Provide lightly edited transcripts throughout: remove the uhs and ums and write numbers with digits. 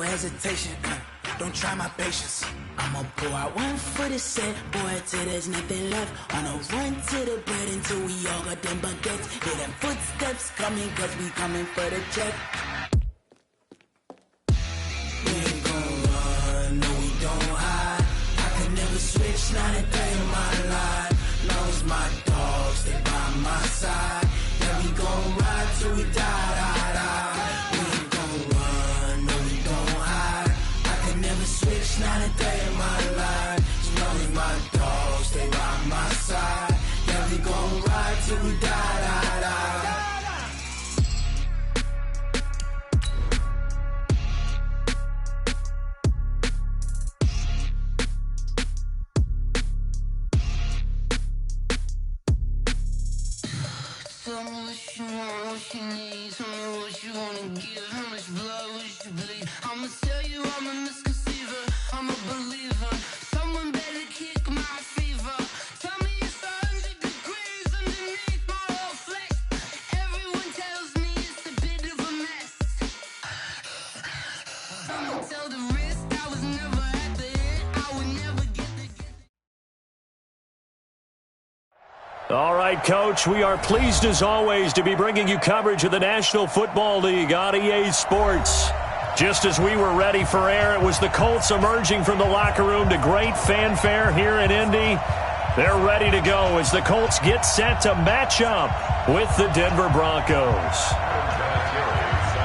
hesitation, don't try my patience. I'ma pour out one for the set, boy, till there's nothing left. On a run to the bread until we all got them baguettes. Hear them footsteps coming, cause we coming for the check. We ain't gon' run, no we don't hide. I can never switch, not a day in my life. Long as my dogs, they by my side. Yeah, we gon' ride till we die, die, die. We ain't gon' run, no we don't hide. I can never switch, not a day in my life. As long as my dogs, they by my side. Yeah, we gon' ride till we die, die, die. Tell me what you want, what you need. Tell me what you wanna give. How much blood would you bleed? I'ma tell you I'm a misconceiver. I'm a believer. Someone better kick my fever. Tell me it's 100 degrees underneath my whole flesh. Everyone tells me it's a bit of a mess. I'ma tell the risk I was never at the end. I would never get the. All right, Coach, we are pleased as always to be bringing you coverage of the National Football League on EA Sports. Just as we were ready for air, it was the Colts emerging from the locker room to great fanfare here in Indy. They're ready to go as the Colts get set to match up with the Denver Broncos.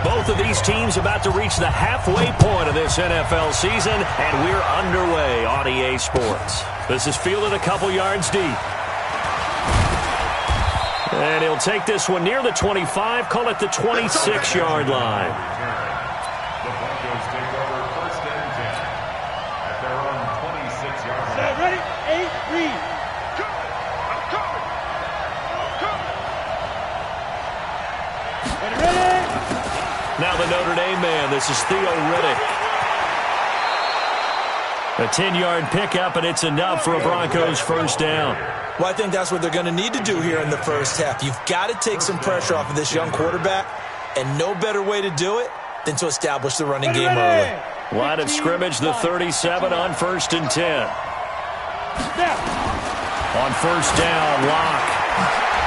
Both of these teams about to reach the halfway point of this NFL season, and we're underway on EA Sports. This is fielded a couple yards deep. And he'll take this one near the 25, call it the 26-yard line. The Broncos take over first and 10 at their own 26-yard line. Ready? 8, read. I'm coming. Ready? Now the Notre Dame man, this is Theo Riddick. A 10-yard pickup, and it's enough for a Broncos first down. Well, I think that's what they're going to need to do here in the first half. You've got to take some pressure off of this young quarterback, and no better way to do it than to establish the running game early. Line of scrimmage, the 37 on first and 10. On first down, Locke.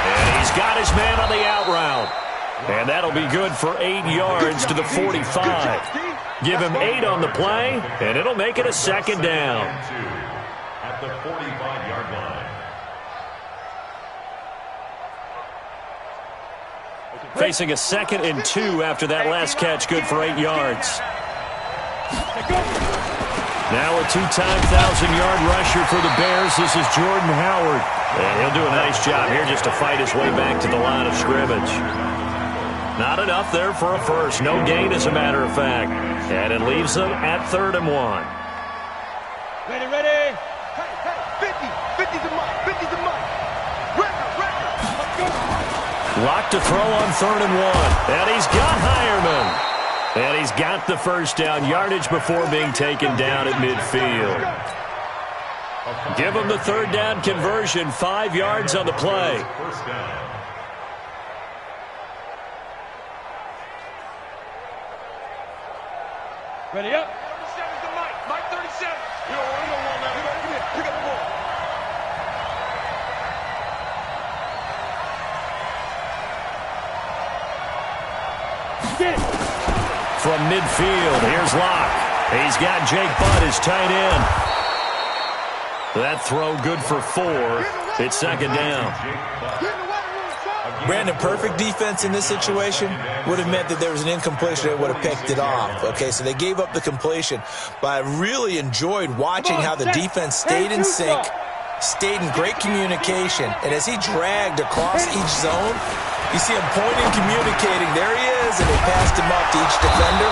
And he's got his man on the out route. And that'll be good for 8 yards to the 45. Give him 8 on the play, and it'll make it a second down. At the 45-yard line. Facing a 2nd and 2 after that last catch, good for 8 yards. Now a 2-time 1,000-yard rusher for the Bears. This is Jordan Howard. And he'll do a nice job here just to fight his way back to the line of scrimmage. Not enough there for a first. No gain, as a matter of fact. And it leaves them at 3rd and 1. Ready? Hey, 50's a mark, 50's a mark. Record, let's go. Locked to throw on 3rd and 1. And he's got Hireman. And he's got the first down, yardage before being taken down at midfield. Give him the 3rd down conversion, 5 yards on the play. First down. Ready up. 37's the Mike 37. You don't want now. Come here, pick up the ball. Get it. From midfield, here's Locke. He's got Jake Butt, his tight end. That throw good for 4. It's 2nd down. Brandon, perfect defense in this situation would have meant that there was an incompletion that would have picked it off. Okay, so they gave up the completion, but I really enjoyed watching how the defense stayed in sync, stayed in great communication, and as he dragged across each zone, you see him pointing, communicating. There he is, and they passed him up to each defender.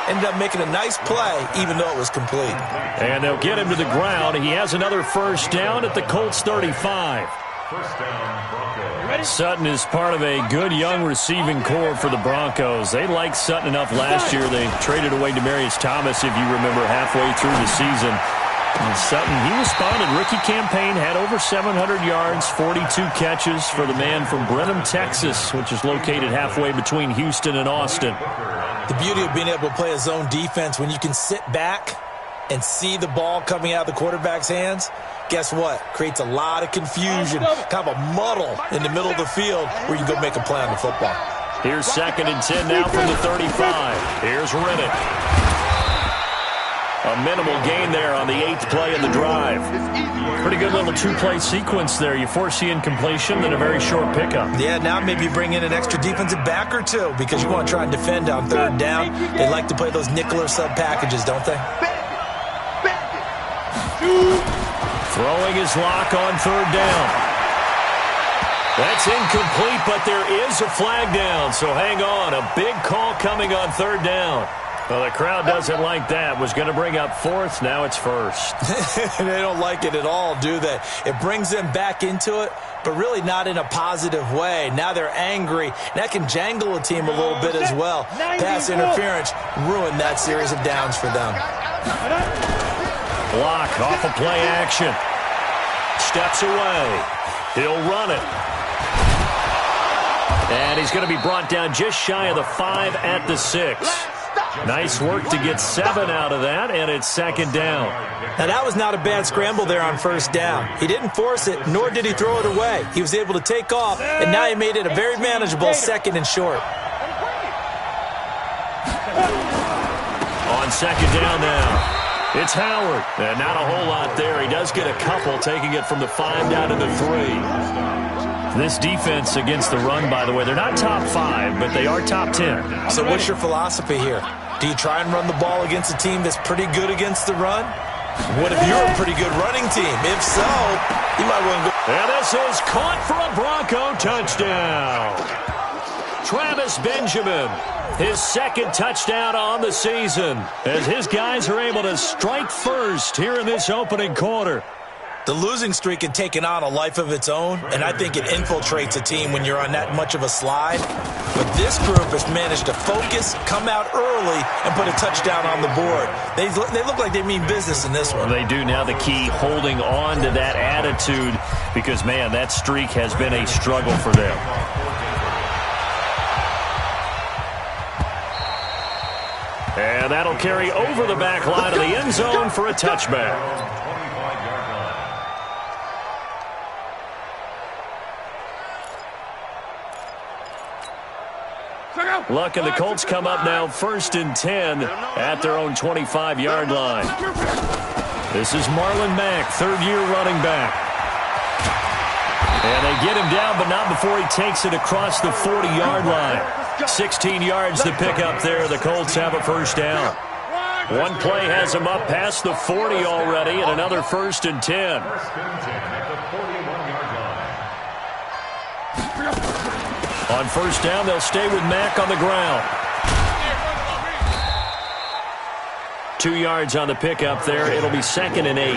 Ended up making a nice play, even though it was complete. And they'll get him to the ground. He has another first down at the Colts 35. First down, Broncos. Sutton is part of a good young receiving core for the Broncos. They liked Sutton enough last year. They traded away Demaryius Thomas, if you remember, halfway through the season. And Sutton, he responded. Rookie campaign, had over 700 yards, 42 catches for the man from Brenham, Texas, which is located halfway between Houston and Austin. The beauty of being able to play a zone defense when you can sit back and see the ball coming out of the quarterback's hands, guess what? Creates a lot of confusion, kind of a muddle in the middle of the field where you can go make a play on the football. Here's 2nd and 10 now from the 35. Here's Riddick. A minimal gain there on the 8th play of the drive. Pretty good little 2-play sequence there. You force the incompletion, then a very short pickup. Yeah, now maybe bring in an extra defensive back or two because you want to try and defend on 3rd down. They like to play those nickel or sub packages, don't they? Throwing his lock on 3rd down. That's incomplete, but there is a flag down, so hang on. A big call coming on 3rd down. Well, the crowd doesn't like that. Was going to bring up 4th. Now it's 1st. They don't like it at all, do they? It brings them back into it, but really not in a positive way. Now they're angry. That can jangle a team a little bit as well. Pass interference ruined that series of downs for them. Block off of play action. Steps away. He'll run it. And he's going to be brought down just shy of the 5 at the 6. Nice work to get 7 out of that, and it's 2nd down. Now, that was not a bad scramble there on 1st down. He didn't force it, nor did he throw it away. He was able to take off, and now he made it a very manageable 2nd and short. On 2nd down now. It's Howard. And not a whole lot there. He does get a couple, taking it from the 5 down to the 3. This defense against the run, by the way, they're not top 5, but they are top 10. So what's your philosophy here? Do you try and run the ball against a team that's pretty good against the run? What if you're a pretty good running team? If so, you might want to go. And this is caught for a Bronco touchdown. Travis Benjamin, his 2nd touchdown on the season, as his guys are able to strike first here in this opening quarter. The losing streak had taken on a life of its own, and I think it infiltrates a team when you're on that much of a slide. But this group has managed to focus, come out early, and put a touchdown on the board. They look like they mean business in this one. They do. Now the key, holding on to that attitude, because, man, that streak has been a struggle for them. And that'll carry over the back line of the end zone for a touchback. Luck and the Colts come up now 1st and 10 at their own 25-yard line. This is Marlon Mack, 3rd-year running back. And they get him down, but not before he takes it across the 40-yard line. 16 yards to pick up there. The Colts have a 1st down. One play has him up past the 40 already, and another 1st and 10. On 1st down, they'll stay with Mack on the ground. 2 yards on the pickup there. It'll be 2nd and 8.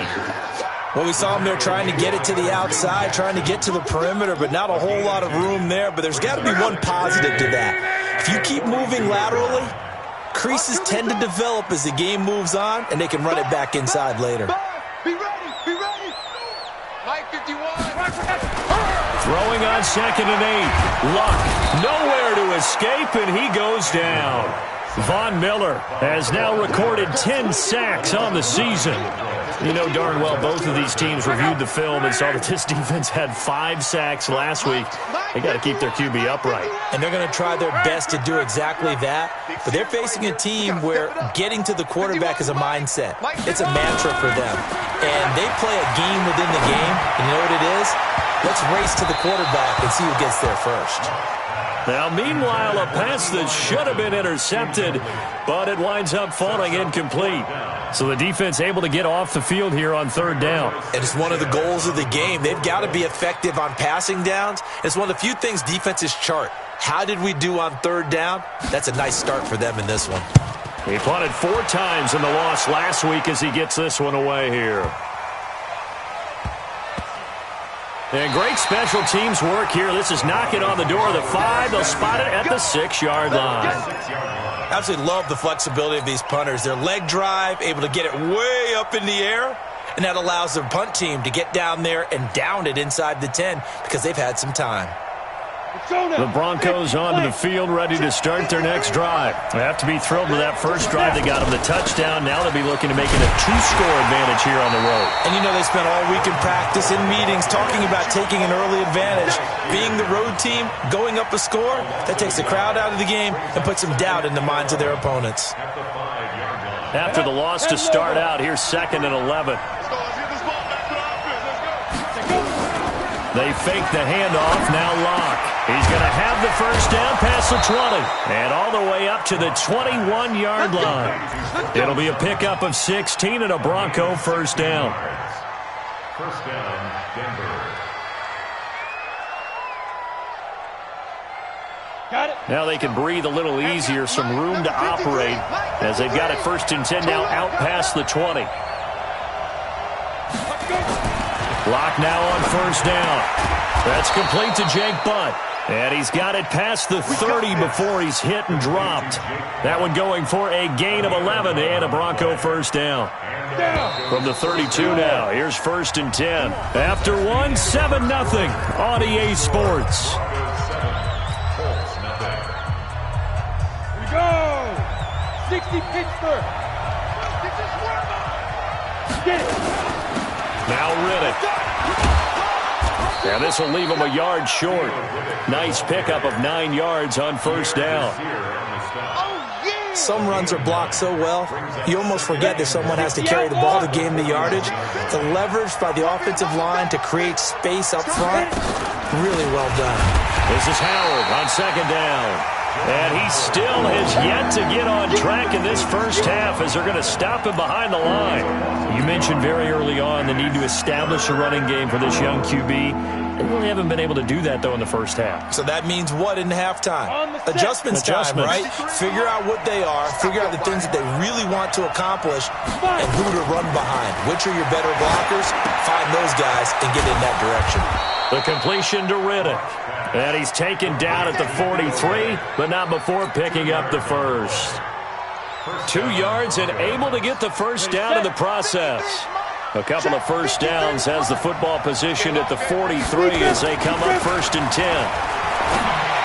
Well, we saw him there trying to get it to the outside, trying to get to the perimeter, but not a whole lot of room there. But there's got to be one positive to that. If you keep moving laterally, creases tend to develop as the game moves on, and they can run it back inside later. Be ready, be ready. Mike 51. Throwing on 2nd and 8. Luck nowhere to escape, and he goes down. Von Miller has now recorded 10 sacks on the season. You know darn well both of these teams reviewed the film and saw that this defense had 5 sacks last week. They got to keep their QB upright. And they're going to try their best to do exactly that. But they're facing a team where getting to the quarterback is a mindset. It's a mantra for them. And they play a game within the game. And you know what it is? Let's race to the quarterback and see who gets there first. Now, meanwhile, a pass that should have been intercepted, but it winds up falling incomplete. So the defense able to get off the field here on 3rd down. And it's one of the goals of the game. They've got to be effective on passing downs. It's one of the few things defenses chart. How did we do on 3rd down? That's a nice start for them in this one. He punted 4 times in the loss last week as he gets this one away here. And great special teams work here. This is knocking on the door of the 5. They'll spot it at the 6-yard line. Absolutely love the flexibility of these punters. Their leg drive, able to get it way up in the air, and that allows the punt team to get down there and down it inside the 10 because they've had some time. The Broncos onto the field, ready to start their next drive. They have to be thrilled with that first drive. They got them the touchdown. Now they'll be looking to make it a 2-score advantage here on the road. And you know they spent all week in practice, in meetings, talking about taking an early advantage. Being the road team, going up a score, that takes the crowd out of the game and puts some doubt in the minds of their opponents. After the loss to start out, here's 2nd and 11. They fake the handoff, now Locke. He's going to have the first down past the 20 and all the way up to the 21-yard line. It'll be a pickup of 16 and a Bronco first down. First down, Denver. Got it. Now they can breathe a little easier, some room to operate as they've got it 1st and 10 now out past the 20. Locke now on first down. That's complete to Jake Butt. And he's got it past the 30 before he's hit and dropped. That one going for a gain of 11 and a Bronco first down. From the 32 now, here's 1st and 10. After 7-0 on EA Sports. Here we go. 60 Pittsburgh. Get it. Now Riddick. And this will leave him a yard short. Nice pickup of 9 yards on first down. Some runs are blocked so well, you almost forget that someone has to carry the ball to gain the yardage. The leverage by the offensive line to create space up front, really well done. This is Howard on 2nd down. And he still has yet to get on track in this first half as they're going to stop him behind the line. You mentioned very early on the need to establish a running game for this young QB. They really haven't been able to do that, though, in the first half. So that means what in halftime? Adjustments time, right? Figure out what they are, figure out the things that they really want to accomplish, and who to run behind. Which are your better blockers? Find those guys and get in that direction. The completion to Riddick. And he's taken down at the 43, but not before picking up the first. 2 yards and able to get the first down in the process. A couple of first downs has the football position at the 43 as they come up 1st and 10.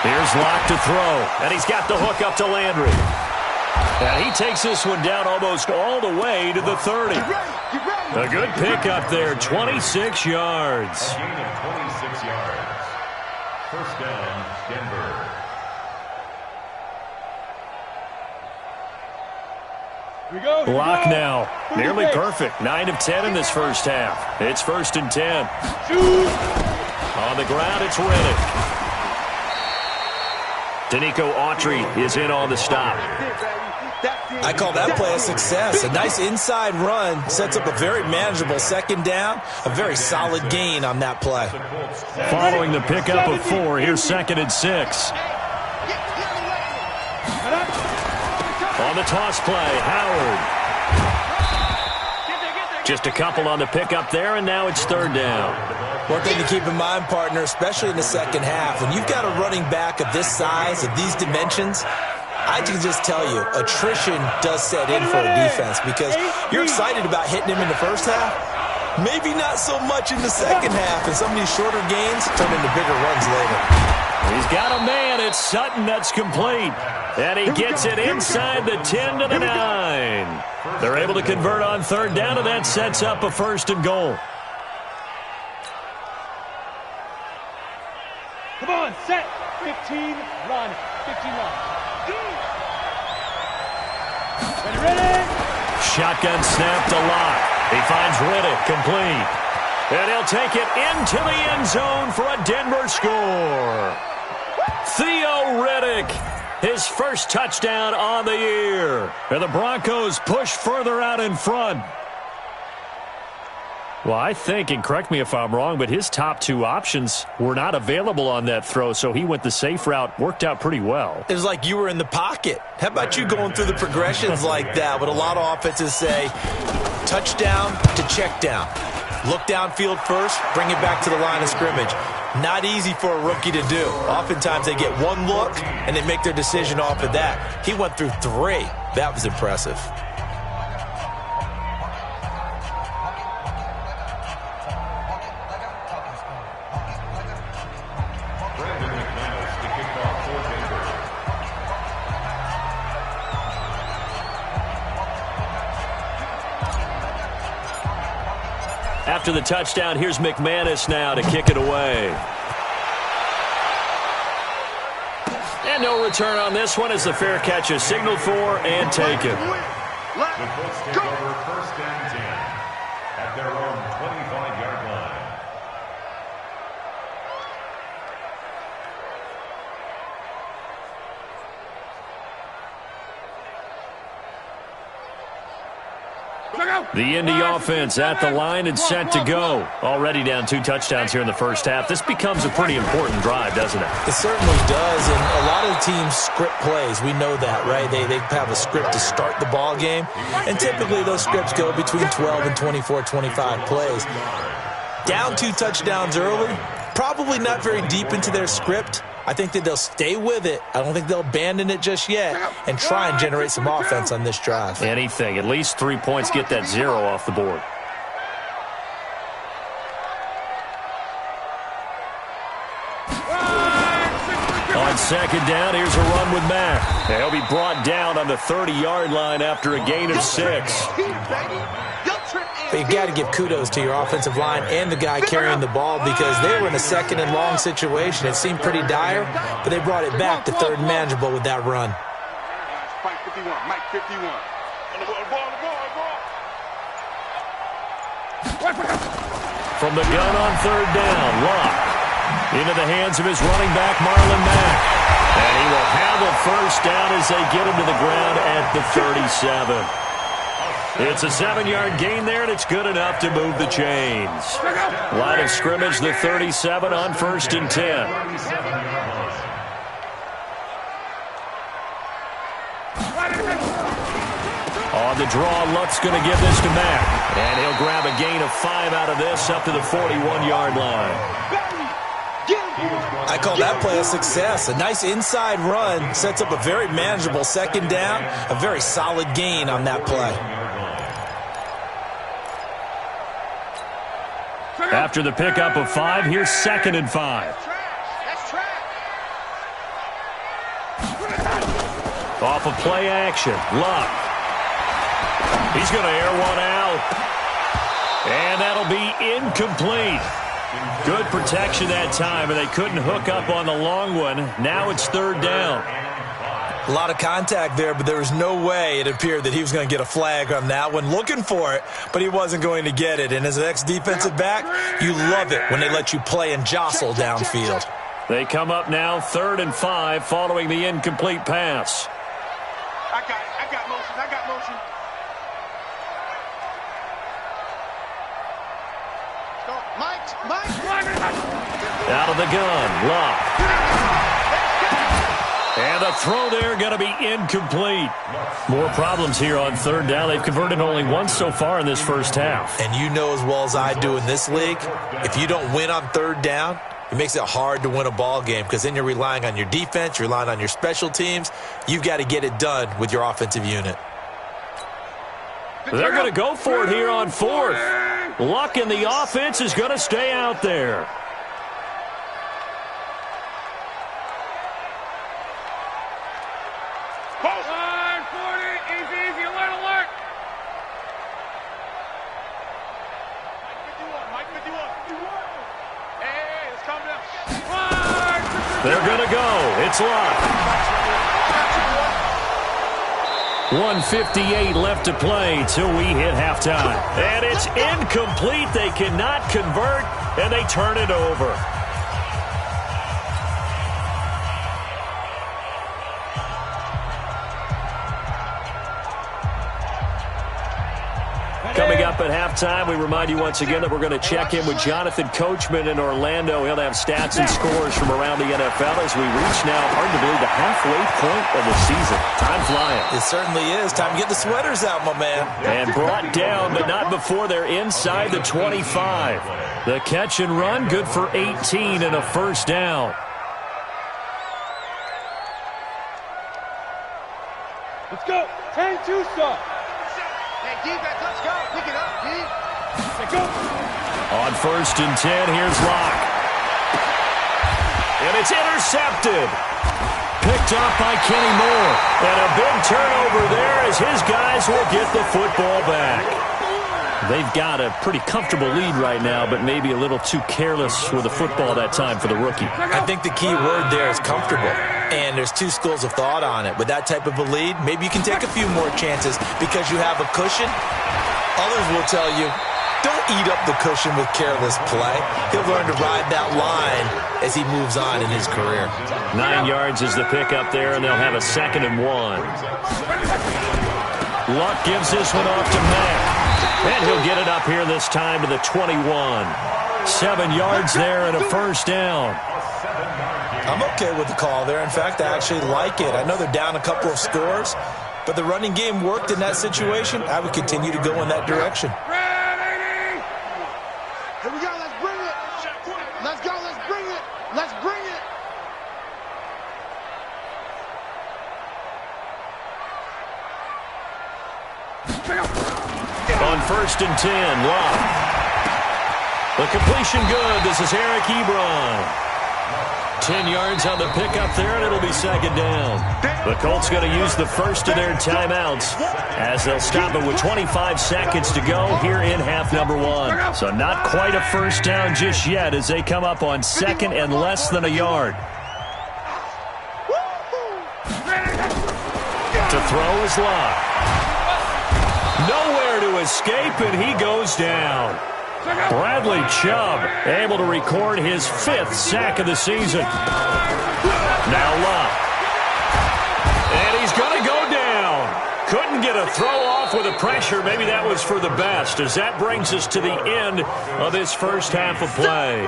Here's Locke to throw, and he's got the hook up to Landry. And he takes this one down almost all the way to the 30. A good pickup there, 26 yards. A gain of 26 yards. First down, Denver. Locke now, nearly perfect. 9 of 10 in this first half. It's 1st and 10. On the ground, it's Riddick. Danico Autry is in on the stop. I call that play a success. A nice inside run sets up a very manageable 2nd down. A very solid gain on that play. Following the pickup of 4, here's 2nd and 6. On the toss play, Howard. Just a couple on the pickup there, and now it's 3rd down. One thing to keep in mind, partner, especially in the second half, when you've got a running back of this size, of these dimensions, I can just tell you, attrition does set in for a defense because you're excited about hitting him in the first half. Maybe not so much in the second half, and some of these shorter gains turn into bigger runs later. He's got a man. It's Sutton that's complete. And he gets it inside the 10 to the 9. They're able to convert on 3rd down, and that sets up a 1st and goal. Come on, set. 15, run. 15, run. Ready? Shotgun snap to Locke. He finds Riddick complete. And he'll take it into the end zone for a Denver score. Theo Riddick, his first touchdown on the year. And the Broncos push further out in front. Well, I think, and correct me if I'm wrong, but his top 2 options were not available on that throw, so he went the safe route. Worked out pretty well. It was like you were in the pocket. How about you going through the progressions like that? What a lot of offenses say, touchdown to check down. Look downfield first, bring it back to the line of scrimmage. Not easy for a rookie to do. Oftentimes they get one look, and they make their decision off of that. He went through 3. That was impressive. After the touchdown, here's McManus now to kick it away. And no return on this one as the fair catch is signaled for and taken. The Colts take over 1st and 10 at their own 25-yard line. The Indy offense at the line and set to go. Already down 2 touchdowns here in the first half. This becomes a pretty important drive, doesn't it? It certainly does, and a lot of the teams script plays. We know that, right? They have a script to start the ball game, and typically those scripts go between 12 and 24, 25 plays. Down 2 touchdowns early, probably not very deep into their script. I think that they'll stay with it. I don't think they'll abandon it just yet and try and generate some offense on this drive. Anything. At least 3 points, get that 0 off the board. On 2nd down, here's a run with Mack. He'll be brought down on the 30-yard line after a gain of 6. But you've got to give kudos to your offensive line and the guy carrying the ball because they were in a 2nd and long situation. It seemed pretty dire, but they brought it back to 3rd and manageable with that run. Mike 51, Mike 51. From the gun on 3rd down, Luck into the hands of his running back, Marlon Mack. And he will have a 1st down as they get him to the ground at the 37. It's a 7-yard gain there, and it's good enough to move the chains. Line of scrimmage, the 37 on 1st and 10. On the draw, Luck's going to give this to Mack. And he'll grab a gain of 5 out of this up to the 41-yard line. I call that play a success. A nice inside run sets up a very manageable 2nd down, a very solid gain on that play. After the pickup of 5, here's 2nd and 5. Off of play action, Luck. He's going to air one out. And that'll be incomplete. Good protection that time, and they couldn't hook up on the long one. Now it's 3rd down. A lot of contact there, but there was no way it appeared that he was going to get a flag on that one. Looking for it, but he wasn't going to get it. And as an ex-defensive back, you love it when they let you play and jostle downfield. They come up now 3rd and 5 following the incomplete pass. I got motion. Mike. Out of the gun, Luck. And the throw there going to be incomplete. More problems here on 3rd down. They've converted only once so far in this first half. And you know as well as I do in this league, if you don't win on 3rd down, it makes it hard to win a ball game because then you're relying on your defense, you're relying on your special teams. You've got to get it done with your offensive unit. They're going to go for it here on 4th. Luck in the offense is going to stay out there. Easy, alert. Mike 51. Hey, let's calm down. They're going to go. It's Luck. 1:58 left to play till we hit halftime. And it's incomplete. They cannot convert, and they turn it over. Coming up at halftime, we remind you once again that we're going to check in with Jonathan Coachman in Orlando. He'll have stats and scores from around the NFL as we reach now, hard to believe, the halfway point of the season. Time flying. It certainly is. Time to get the sweaters out, my man. And brought down, but not before they're inside the 25. The catch and run, good for 18 and a 1st down. Let's go. 10-2 stop. Hey, defense, let's go. Pick it up, D. Let's go. On 1st and 10, here's Locke. And it's intercepted. Picked off by Kenny Moore. And a big turnover there as his guys will get the football back. They've got a pretty comfortable lead right now, but maybe a little too careless with the football that time for the rookie. I think the key word there is comfortable, and there's two schools of thought on it. With that type of a lead, maybe you can take a few more chances because you have a cushion. Others will tell you, don't eat up the cushion with careless play. He'll learn to ride that line as he moves on in his career. 9 yards is the pickup there, and they'll have a 2nd and 1. Luck gives this one off to Mack. And he'll get it up here this time to the 21. 7 yards there and a first down. I'm okay with the call there. In fact, I actually like it. I know they're down a couple of scores, but the running game worked in that situation. I would continue to go in that direction. Here we go, let's bring it. Let's go, let's bring it. Let's bring it. On 1st and 10, Luck. The completion good. This is Eric Ebron. 10 yards on the pickup there, and it'll be 2nd down. The Colts going to use the first of their timeouts as they'll stop it with 25 seconds to go here in half number 1. So not quite a first down just yet as they come up on 2nd and less than a yard. To throw is Luck. Nowhere to escape, and he goes down. Bradley Chubb able to record his 5th sack of the season. Now Luck. And he's going to go down. Couldn't get a throw off with the pressure. Maybe that was for the best, as that brings us to the end of this first half of play.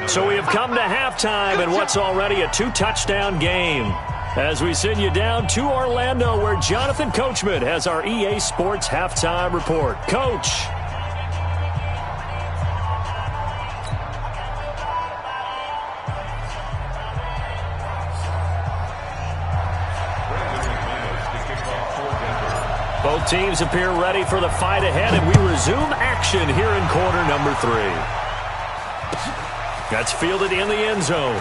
So we have come to halftime in what's already a 2-touchdown game, as we send you down to Orlando, where Jonathan Coachman has our EA Sports Halftime Report. Coach. Both teams appear ready for the fight ahead, and we resume action here in quarter number 3. That's fielded in the end zone.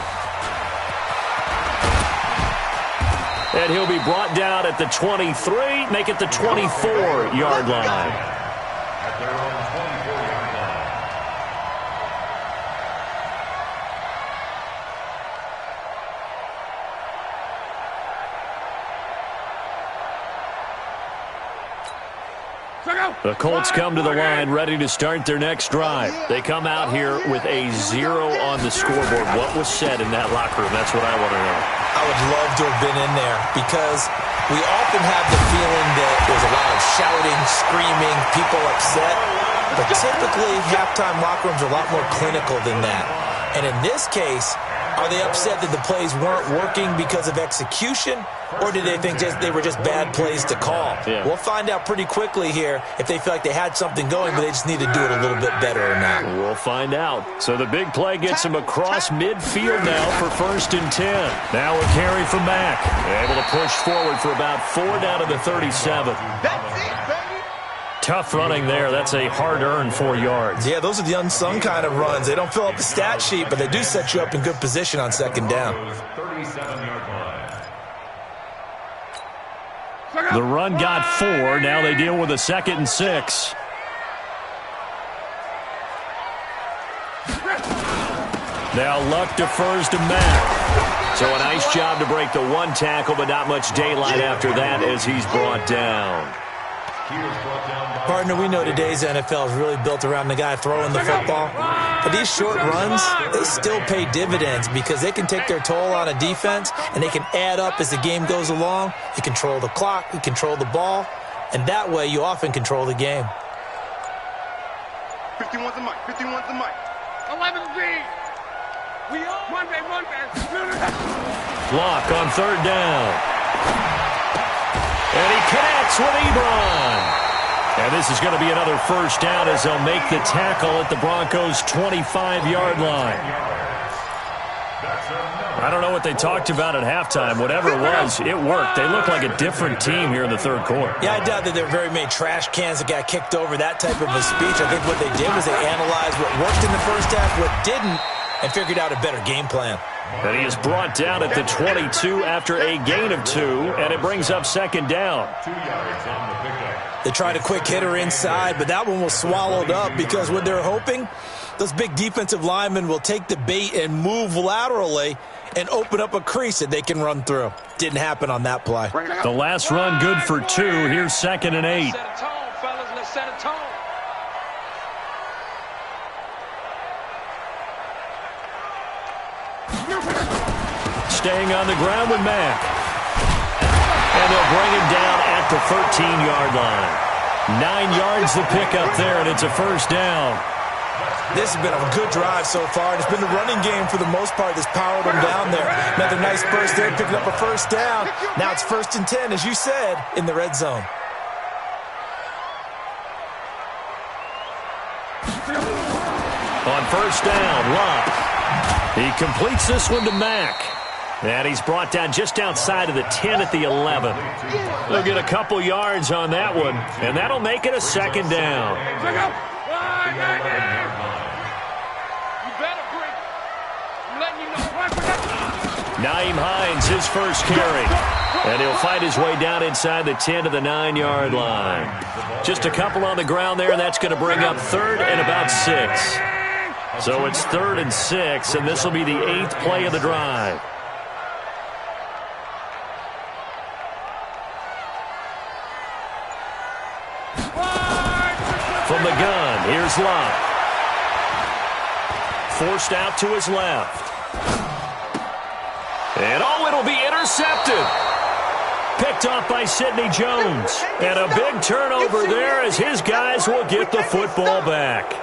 And he'll be brought down at the 23, make it the 24-yard line. The Colts come to the line ready to start their next drive. They come out here with a 0 on the scoreboard. What was said in that locker room? That's what I want to know. I would love to have been in there, because we often have the feeling that there's a lot of shouting, screaming, people upset. But typically, halftime locker rooms are a lot more clinical than that. And in this case, are they upset that the plays weren't working because of execution, or did they think they were just bad plays to call? Yeah. We'll find out pretty quickly here if they feel like they had something going, but they just need to do it a little bit better or not. We'll find out. So the big play gets him across midfield now for 1st and 10. Now a carry from Mack. Able to push forward for about 4 down to the 37. That's it, baby. Tough running there. That's a hard-earned 4 yards. Yeah, those are the unsung kind of runs. They don't fill up the stat sheet, but they do set you up in good position on 2nd down. The run got 4. Now they deal with a 2nd and 6. Now Luck defers to Mack. So a nice job to break the 1 tackle, but not much daylight after that as he's brought down. Partner, we know today's NFL is really built around the guy throwing the football. But these short runs, they still pay dividends because they can take their toll on a defense, and they can add up as the game goes along. You control the clock, you control the ball, and that way you often control the game. 51's the mic, 51's the mic. 11Z. We on Monday. Lock on 3rd down. And he connects with Ebron. And this is going to be another first down as they'll make the tackle at the Broncos' 25-yard line. I don't know what they talked about at halftime. Whatever it was, it worked. They look like a different team here in the 3rd quarter. Yeah, I doubt that there were very many trash cans that got kicked over, that type of a speech. I think what they did was they analyzed what worked in the first half, what didn't, and figured out a better game plan. And he is brought down at the 22 after a gain of 2, and it brings up second down. 2 yards on the pickup. They tried a quick hitter inside, but that one was swallowed up because what they're hoping, those big defensive linemen will take the bait and move laterally and open up a crease that they can run through. Didn't happen on that play. The last run good for 2. Here's 2nd and 8. Set a tone, fellas. Let's set a tone. Staying on the ground with Mack. And they'll bring him down at the 13-yard line. 9 yards the pickup there, and it's a first down. This has been a good drive so far. It's been the running game for the most part that's powered them down there. Another nice burst there, picking up a first down. Now it's 1st and 10, as you said, in the red zone. On first down, Lott. He completes this one to Mack. And he's brought down just outside of the 10 at the 11. They'll get a couple yards on that one, and that'll make it a second down. Nyheim Hines, his first carry. And he'll fight his way down inside the 10 to the 9-yard line. Just a couple on the ground there, and that's going to bring up 3rd and about 6. So it's 3rd and 6, and this will be the 8th play of the drive. From the gun, here's Lott. Forced out to his left. And it'll be intercepted. Picked off by Sidney Jones. And a big turnover there as his guys will get the football back.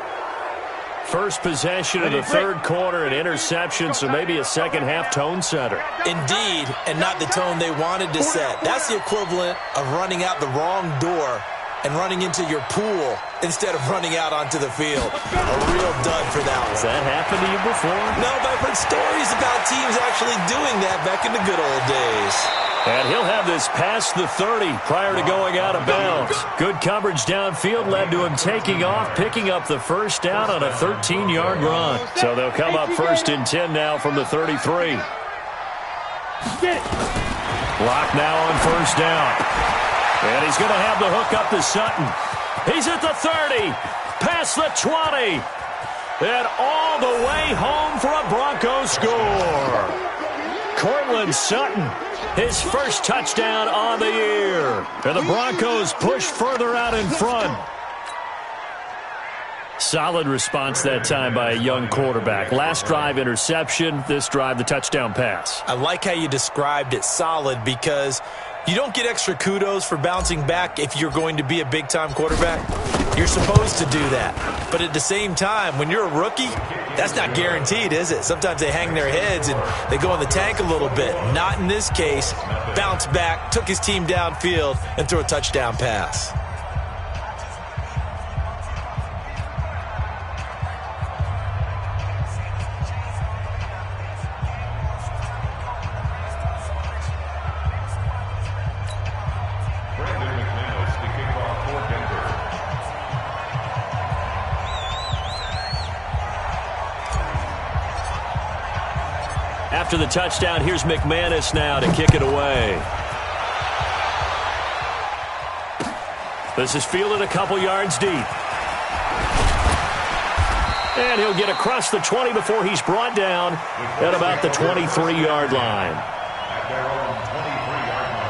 First possession of the 3rd quarter, an interception, so maybe a second-half tone setter. Indeed, and not the tone they wanted to set. That's the equivalent of running out the wrong door and running into your pool instead of running out onto the field. A real dud for that one. Has that happened to you before? No, but I've heard stories about teams actually doing that back in the good old days. And he'll have this past the 30 prior to going out of bounds. Good coverage downfield led to him taking off, picking up the first down on a 13-yard run. So they'll come up 1st and 10 now from the 33. Lock now on first down. And he's going to have the hook up to Sutton. He's at the 30, past the 20, and all the way home for a Broncos score. Courtland Sutton, his first touchdown on the year. And the Broncos push further out in front. Solid response that time by a young quarterback. Last drive, interception. This drive, the touchdown pass. I like how you described it, solid, because you don't get extra kudos for bouncing back if you're going to be a big-time quarterback. You're supposed to do that. But at the same time, when you're a rookie, that's not guaranteed, is it? Sometimes they hang their heads and they go in the tank a little bit. Not in this case. Bounced back, took his team downfield, and threw a touchdown pass. After the touchdown, here's McManus now to kick it away. This is fielded a couple yards deep. And he'll get across the 20 before he's brought down at about the 23-yard line. At their own 23-yard line.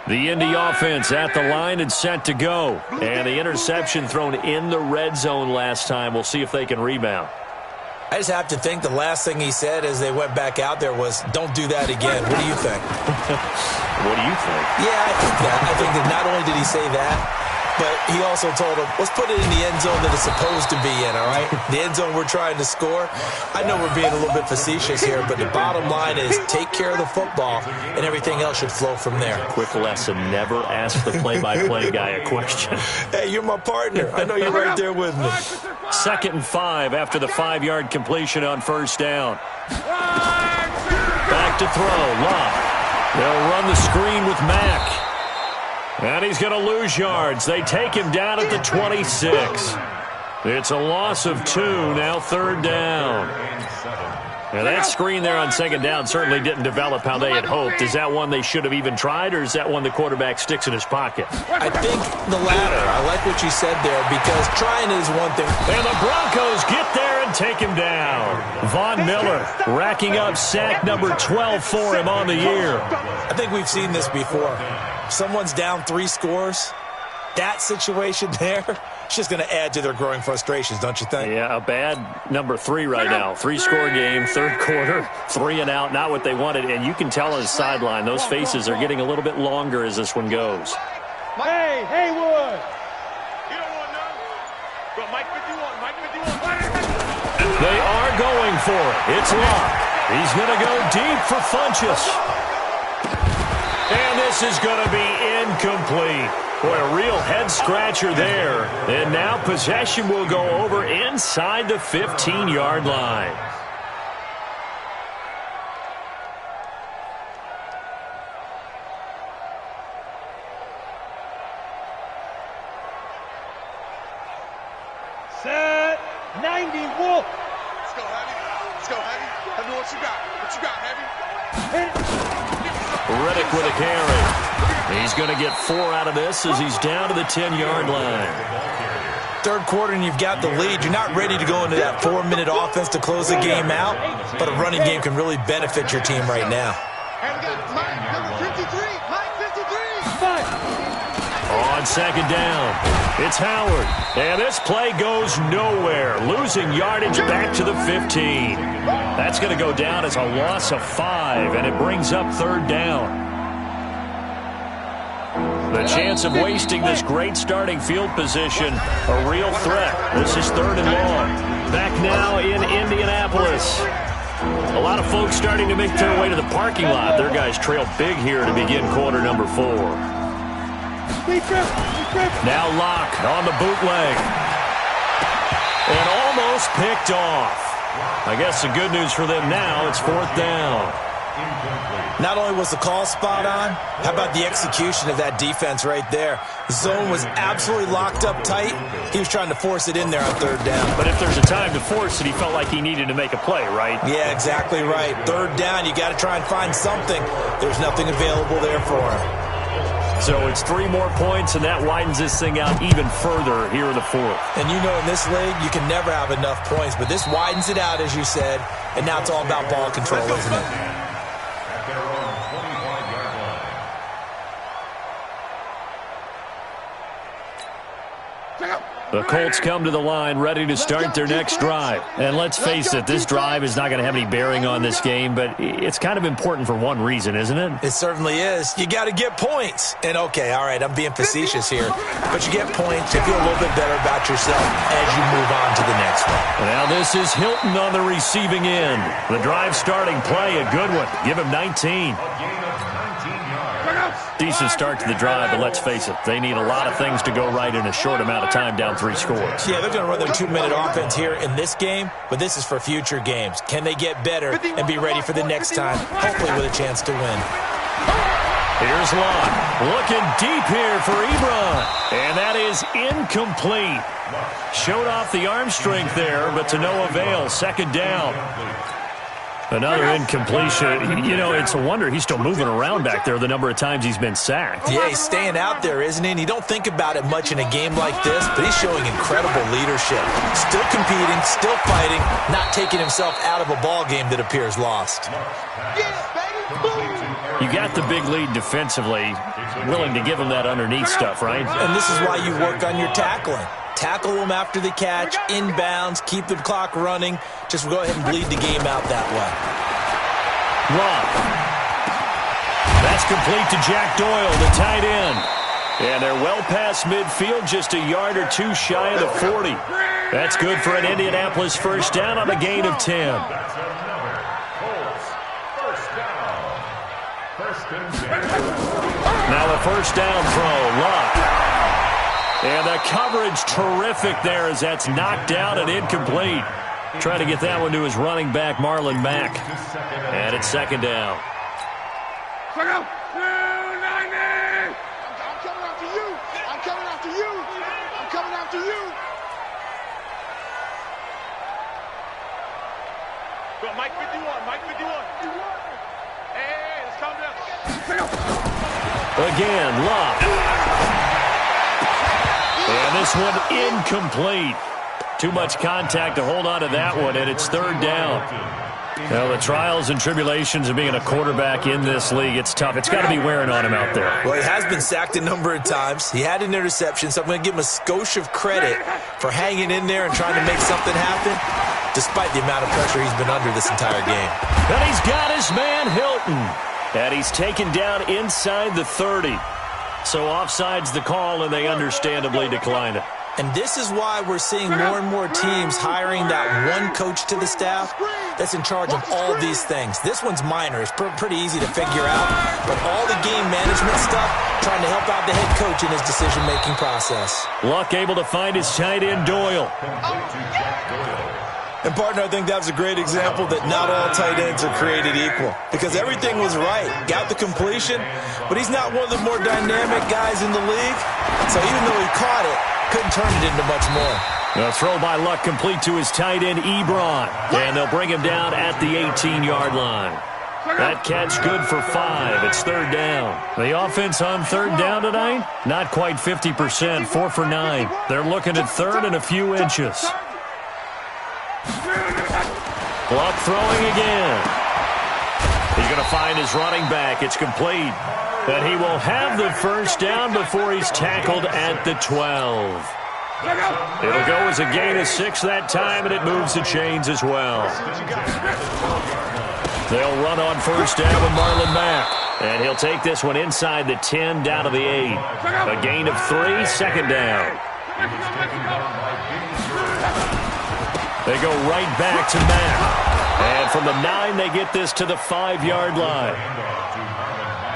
The Indy offense at the line and set to go. And the interception thrown in the red zone last time. We'll see if they can rebound. I just have to think the last thing he said as they went back out there was, don't do that again. What do you think? What do you think? Yeah, I think that. I think that not only did he say that, but he also told him, let's put it in the end zone that it's supposed to be in, all right? The end zone we're trying to score. I know we're being a little bit facetious here, but the bottom line is take care of the football, and everything else should flow from there. Quick lesson, never ask the play-by-play guy a question. Hey, you're my partner. I know you're right there with me. 2nd and 5 after the 5-yard completion on first down. Back to throw. Luck. They'll run the screen with Mack. And he's going to lose yards. They take him down at the 26. It's a loss of 2, now third down. Now that screen there on second down certainly didn't develop how they had hoped. Is that one they should have even tried, or is that one the quarterback sticks in his pocket? I think the latter. I like what you said there, because trying is one thing. And the Broncos get there and take him down. Von Miller racking up sack number 12 for him on the year. I think we've seen this before. Someone's down 3 scores. That situation there, it's just going to add to their growing frustrations, don't you think? Yeah, a bad number 3 right now. 3-score game, third quarter, 3 and out, not what they wanted. And you can tell on the sideline, those faces are getting a little bit longer as this one goes. Hey, Haywood! You don't want none? Go, Mike 51, Mike 51. They are going for it. It's Locke. He's going to go deep for Funchess. And this is going to be incomplete. Boy, a real head-scratcher there. And now possession will go over inside the 15-yard line. Set 90, Wolf. Let's go, Heavy. Let's go, Heavy. Heavy, what you got? What you got, Heavy? Riddick with a carry. He's going to get 4 out of this as he's down to the 10-yard line. Third quarter and you've got the lead. You're not ready to go into that 4-minute offense to close the game out, but a running game can really benefit your team right now. And we got Mike, number 53. Mike 53. On second down, it's Howard. And this play goes nowhere. Losing yardage back to the 15. That's going to go down as a loss of 5, and it brings up third down. The chance of wasting this great starting field position, a real threat. This is third and long. Back now in Indianapolis. A lot of folks starting to make their way to the parking lot. Their guys trail big here to begin quarter number 4. Now Locke on the bootleg. And almost picked off. I guess the good news for them now, it's fourth down. Not only was the call spot on, how about the execution of that defense right there? The zone was absolutely locked up tight. He was trying to force it in there on third down. But if there's a time to force it, he felt like he needed to make a play, right? Yeah, exactly right. Third down, you got to try and find something. There's nothing available there for him. So it's 3 more points, and that widens this thing out even further here in the fourth. And you know in this league, you can never have enough points, but this widens it out, as you said, and now it's all about ball control, isn't it? The Colts come to the line ready to start their next drive. And let's face it, this drive is not going to have any bearing on this game, but it's kind of important for one reason, isn't it? It certainly is. You got to get points. And okay, all right, I'm being facetious here, but you get points, you feel a little bit better about yourself as you move on to the next one. Now this is Hilton on the receiving end. The drive starting play, a good one. Give him 19. Decent start to the drive, but let's face it, they need a lot of things to go right in a short amount of time, down 3 scores. Yeah, they're going to run their 2-minute offense here in this game, but this is for future games. Can they get better and be ready for the next time, hopefully with a chance to win? Here's Locke, looking deep here for Ebron, and that is incomplete. Showed off the arm strength there, but to no avail. Second down. Another incompletion. You know, it's a wonder he's still moving around back there the number of times he's been sacked. Yeah, he's staying out there, isn't he? And you don't think about it much in a game like this, but he's showing incredible leadership. Still competing, still fighting, not taking himself out of a ball game that appears lost. You got the big lead defensively, willing to give him that underneath stuff, right? And this is why you work on your tackling. Tackle them after the catch, inbounds, keep the clock running. Just go ahead and bleed the game out that way. Locke. That's complete to Jack Doyle, the tight end. And they're well past midfield, just a yard or 2 shy of the 40. That's good for an Indianapolis first down on a gain of 10. Now a first down throw, Locke. And the coverage terrific there as that's knocked down and incomplete. Trying to get that one to his running back, Marlon Mack. And it's second down. I'm coming after you. I'm coming after you. I'm coming after you. Go, Mike 51. Mike 51. Hey, let's calm down. Again, Love. And this one incomplete. Too much contact to hold on to that one, and it's third down. Well, the trials and tribulations of being a quarterback in this league, it's tough. It's got to be wearing on him out there. Well, he has been sacked a number of times. He had an interception, so I'm going to give him a skosh of credit for hanging in there and trying to make something happen, despite the amount of pressure he's been under this entire game. And he's got his man, Hilton. And he's taken down inside the 30. So offside's the call, and they understandably decline it. And this is why we're seeing more and more teams hiring that one coach to the staff that's in charge of all these things. This one's minor. It's pretty easy to figure out. But all the game management stuff, trying to help out the head coach in his decision-making process. Luck able to find his tight end, Doyle. And, partner, I think that was a great example that not all tight ends are created equal. Because everything was right. Got the completion, but he's not one of the more dynamic guys in the league. So even though he caught it, couldn't turn it into much more. A throw by Luck complete to his tight end, Ebron. And they'll bring him down at the 18-yard line. That catch good for 5. It's third down. The offense on third down tonight? Not quite 50%, 4 for 9. They're looking at third and a few inches. Luck throwing again. He's going to find his running back. It's complete. And he will have the first down before he's tackled at the 12. It'll go as a gain of 6 that time, and it moves the chains as well. They'll run on first down with Marlon Mack. And he'll take this one inside the 10 down to the 8. A gain of 3, second down. They go right back to Mack. And from the 9, they get this to the 5-yard line.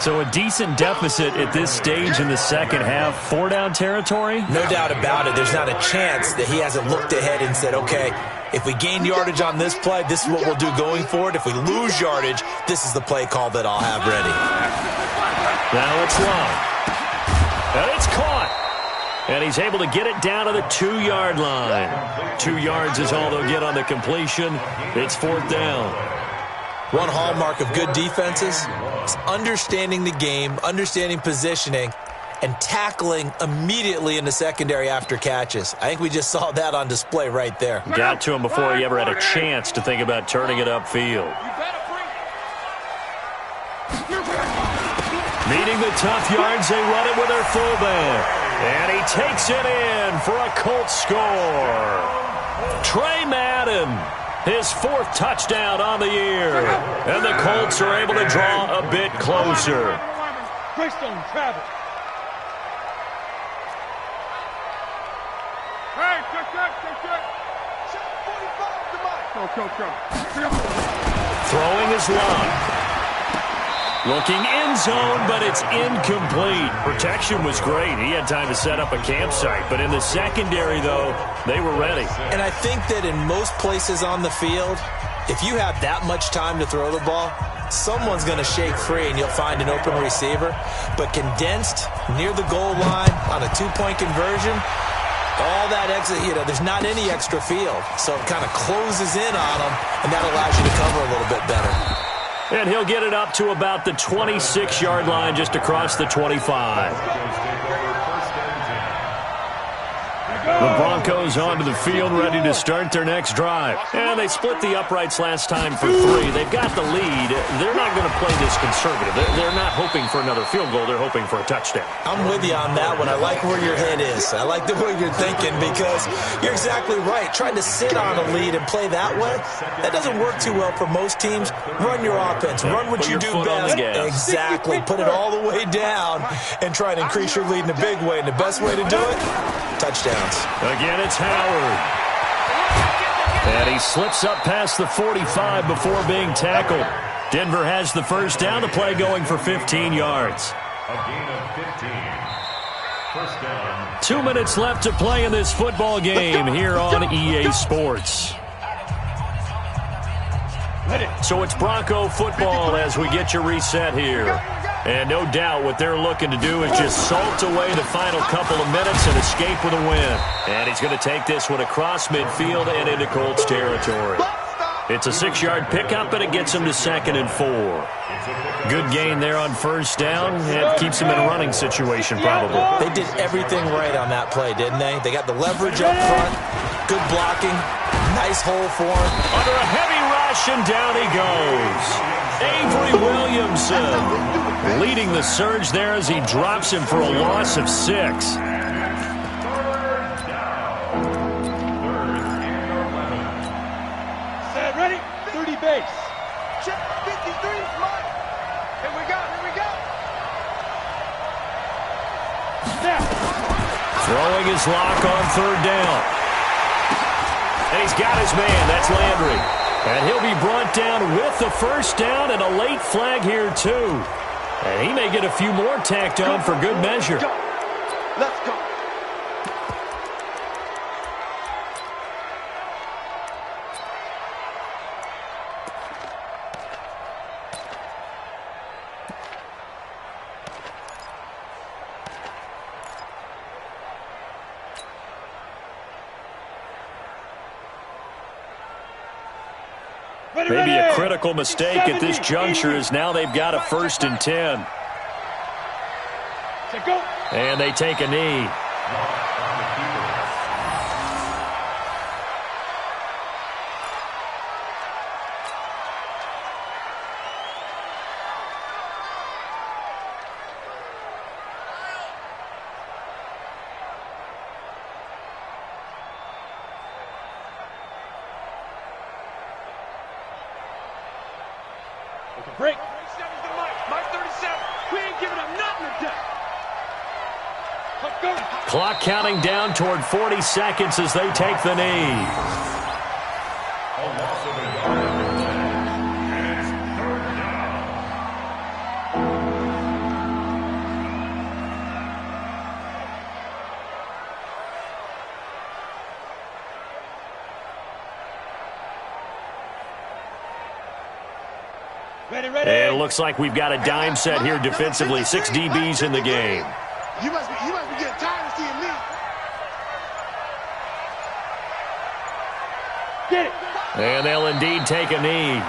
So a decent deficit at this stage in the second half. 4-down territory? No doubt about it. There's not a chance that he hasn't looked ahead and said, okay, if we gain yardage on this play, this is what we'll do going forward. If we lose yardage, this is the play call that I'll have ready. Now it's long. And it's caught. And he's able to get it down to the 2-yard line. 2 yards is all they'll get on the completion. It's fourth down. One hallmark of good defenses is understanding the game, understanding positioning, and tackling immediately in the secondary after catches. I think we just saw that on display right there. Got to him before he ever had a chance to think about turning it upfield. Meeting the tough yards, they run it with their fullback. And he takes it in for a Colts score. Trey Madden, his 4th touchdown on the year. And the Colts are able to draw a bit closer. Greystone, Travis. Hey, check. Throwing is long. Looking end zone, but it's incomplete. Protection was great. He had time to set up a campsite. But in the secondary, though, they were ready. And I think that in most places on the field, if you have that much time to throw the ball, someone's going to shake free and you'll find an open receiver. But condensed near the goal line on a 2-point conversion, all that exit, there's not any extra field. So it kind of closes in on them, and that allows you to cover a little bit better. And he'll get it up to about the 26-yard line, just across the 25. The Broncos onto the field, ready to start their next drive. And they split the uprights last time for 3. They've got the lead. They're not going to play this conservative. They're not hoping for another field goal. They're hoping for a touchdown. I'm with you on that one. I like where your head is. I like the way you're thinking, because you're exactly right. Trying to sit on a lead and play that way, that doesn't work too well for most teams. Run your offense. Run what you do best. Exactly. Put it all the way down and try and increase your lead in a big way. And the best way to do it, touchdowns. Again, it's Howard. And he slips up past the 45 before being tackled. Denver has the first down. The play going for 15 yards. A gain of 15. First down. 2 minutes left to play in this football game here on EA Sports. So it's Bronco football as we get you reset here. And no doubt what they're looking to do is just salt away the final couple of minutes and escape with a win. And he's going to take this one across midfield and into Colts territory. It's a 6-yard pickup, and it gets him to 2nd and 4. Good gain there on first down. It keeps him in a running situation, probably. They did everything right on that play, didn't they? They got the leverage up front, good blocking, nice hole for him. Under a heavy rush, and down he goes. Avery Williamson leading the surge there as he drops him for a loss of 6. Ready? 30 base. Check 53 is mine. Here we go. Now. Throwing his lock on 3rd down. And he's got his man. That's Landry. And he'll be brought down with the first down and a late flag here, too. And he may get a few more tacked on for good measure. Let's go. Maybe a critical mistake at this juncture is now they've got a 1st and 10. And they take a knee. Break. 37's the Mike 37. We ain't giving up nothing today. Let's go. Clock counting down toward 40 seconds as they take the knee. Ready. And it looks like we've got a dime set here defensively. 6 DBs in the game. You must be getting tired of seeing me. Get it. And they'll indeed take a knee.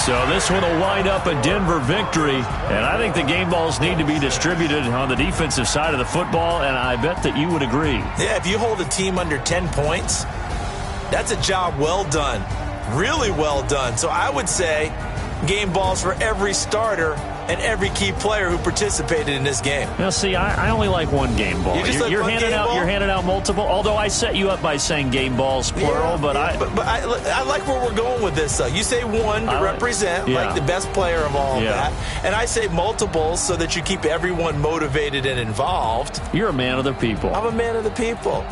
So this one will wind up a Denver victory. And I think the game balls need to be distributed on the defensive side of the football, and I bet that you would agree. Yeah, if you hold a team under 10 points, that's a job well done. Really well done. So I would say game balls for every starter and every key player who participated in this game. Now, see, I only like one game ball. You're handing out multiple. Although I set you up by saying game balls plural, but I like where we're going with this. You say one to represent like the best player of all of that, and I say multiples so that you keep everyone motivated and involved. You're a man of the people. I'm a man of the people.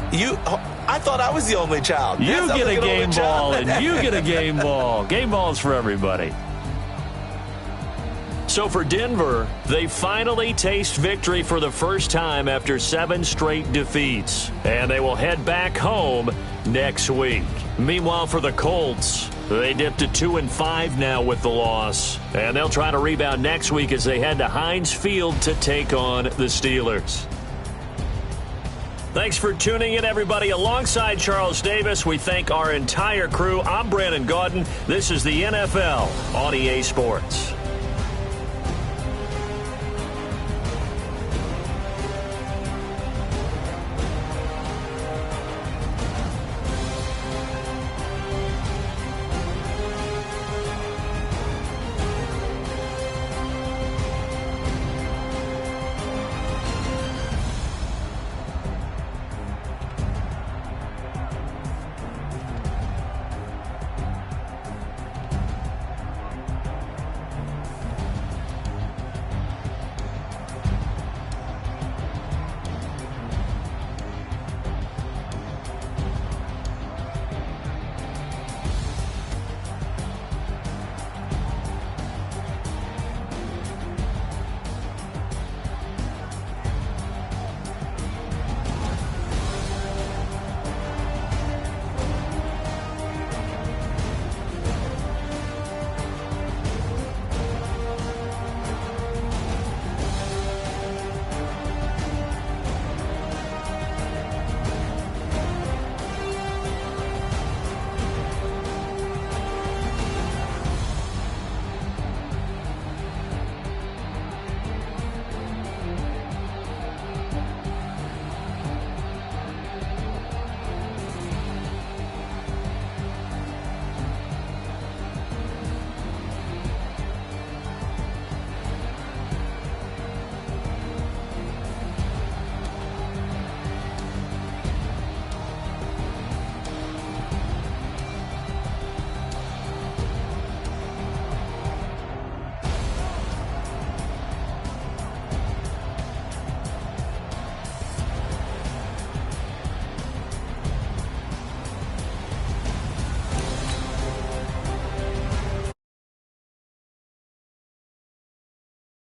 I thought I was the only child. You get a game ball, and you get a game ball. Game balls for everybody. So for Denver, they finally taste victory for the first time after 7 straight defeats. And they will head back home next week. Meanwhile, for the Colts, they dipped to 2-5 now with the loss. And they'll try to rebound next week as they head to Heinz Field to take on the Steelers. Thanks for tuning in, everybody. Alongside Charles Davis, we thank our entire crew. I'm Brandon Gaudin. This is the NFL on EA Sports.